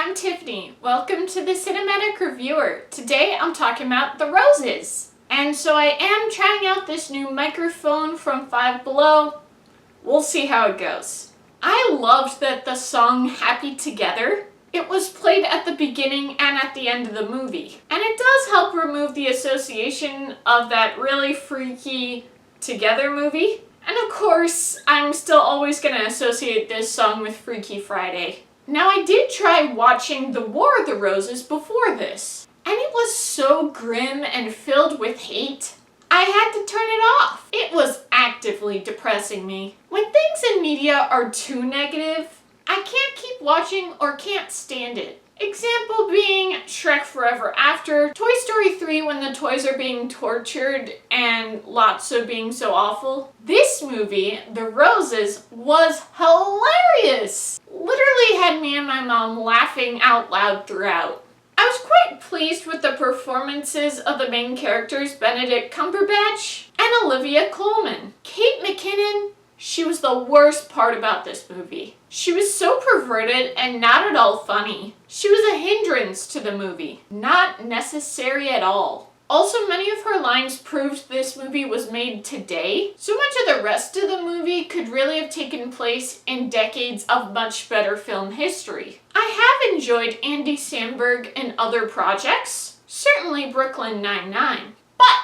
I'm Tiffany. Welcome to the Cinematic Reviewer. Today I'm talking about The Roses. And so I am trying out this new microphone from Five Below. We'll see how it goes. I loved that the song Happy Together, it was played at the beginning and at the end of the movie. And it does help remove the association of that really freaky Together movie. And of course, I'm still always going to associate this song with Freaky Friday. Now, I did try watching The War of the Roses before this, and it was so grim and filled with hate, I had to turn it off. It was actively depressing me. When things in media are too negative, I can't keep watching or can't stand it. Example being Shrek Forever After, Toy Story 3 when the toys are being tortured, and Lotso being so awful. This movie, The Roses, was hilarious! Literally had me and my mom laughing out loud throughout. I was quite pleased with the performances of the main characters, Benedict Cumberbatch and Olivia Colman. Kate McKinnon, she was the worst part about this movie. She was so perverted and not at all funny. She was a hindrance to the movie. Not necessary at all. Also, many of her lines proved this movie was made today. So much of the rest of the movie could really have taken place in decades of much better film history. I have enjoyed Andy Samberg in other projects, certainly Brooklyn Nine-Nine, but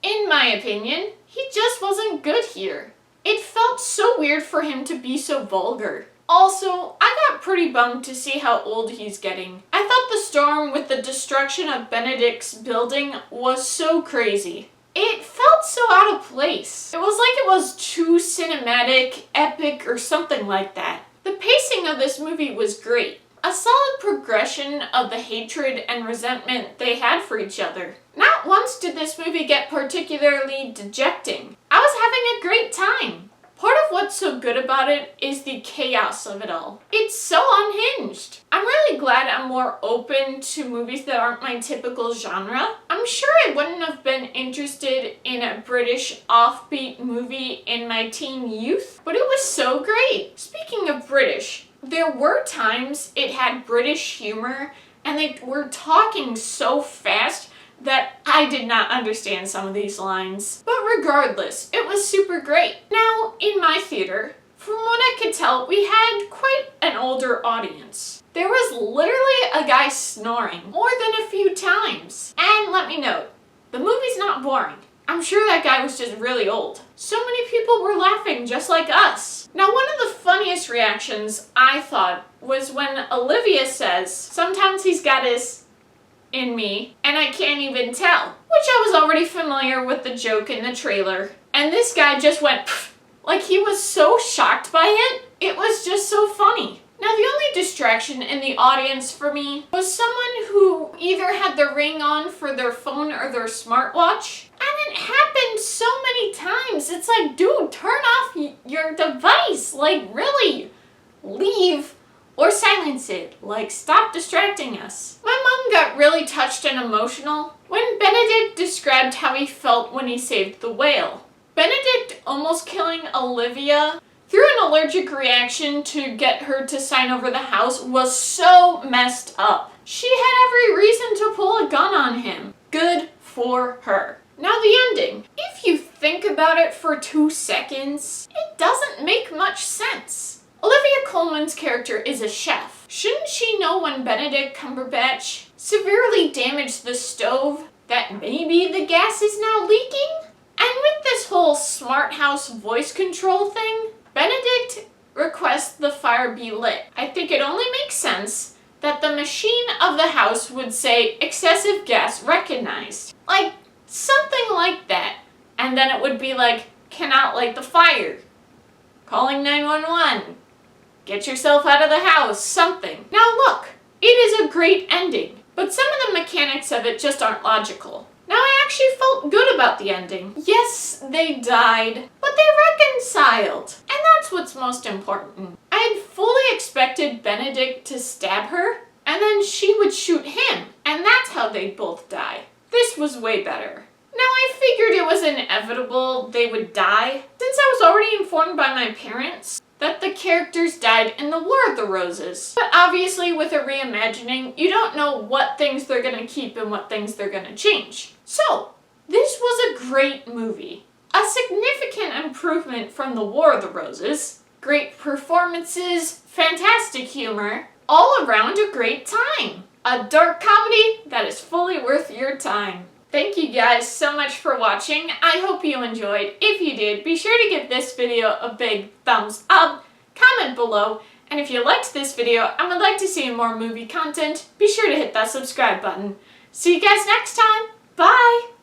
in my opinion, he just wasn't good here. It felt so weird for him to be so vulgar. Also, I got pretty bummed to see how old he's getting. I thought the storm with the destruction of Benedict's building was so crazy. It felt so out of place. It was like it was too cinematic, epic, or something like that. The pacing of this movie was great. A solid progression of the hatred and resentment they had for each other. Not once did this movie get particularly dejecting. I was having a great time. Part of what's so good about it is the chaos of it all. It's so unhinged. I'm really glad I'm more open to movies that aren't my typical genre. I'm sure I wouldn't have been interested in a British offbeat movie in my teen youth, but it was so great. Speaking of British, there were times it had British humor and they were talking so fast that I did not understand some of these lines. But regardless, it was super great. Now, in my theater, from what I could tell, we had quite an older audience. There was literally a guy snoring more than a few times. And let me note, the movie's not boring. I'm sure that guy was just really old. So many people were laughing just like us. Now, one of the funniest reactions I thought was when Olivia says, sometimes he's got his in me, and I can't even tell. Which I was already familiar with the joke in the trailer. And this guy just went pfft, like he was so shocked by it. It was just so funny. Now, the only distraction in the audience for me was someone who either had the ring on for their phone or their smartwatch. And it happened so many times. It's like, dude, turn off your device. Like, really, leave or silence it. Like, stop distracting us. My mom got really touched and emotional when Benedict described how he felt when he saved the whale. Benedict almost killing Olivia through an allergic reaction to get her to sign over the house was so messed up. She had every reason to pull a gun on him. Good for her. Now the ending. If you think about it for 2 seconds, it doesn't make much sense. Olivia Colman's character is a chef. Shouldn't she know when Benedict Cumberbatch severely damaged the stove that maybe the gas is now leaking? And with this whole smart house voice control thing, Benedict requests the fire be lit. I think it only makes sense that the machine of the house would say excessive gas recognized. Like, something like that. And then it would be like, cannot light the fire. Calling 911. Get yourself out of the house, something. Now look, it is a great ending, but some of the mechanics of it just aren't logical. Now I actually felt good about the ending. Yes, they died, but they reconciled. And that's what's most important. I had fully expected Benedict to stab her, and then she would shoot him, and that's how they'd both die. This was way better. Now I figured it was inevitable they would die, since I was already informed by my parents. that the characters died in the War of the Roses. But obviously with a reimagining, you don't know what things they're gonna keep and what things they're gonna change. So, this was a great movie. A significant improvement from the War of the Roses. Great performances, fantastic humor, all around a great time. A dark comedy that is fully worth your time. Thank you guys so much for watching. I hope you enjoyed. If you did, be sure to give this video a big thumbs up, comment below, and if you liked this video and would like to see more movie content, be sure to hit that subscribe button. See you guys next time. Bye!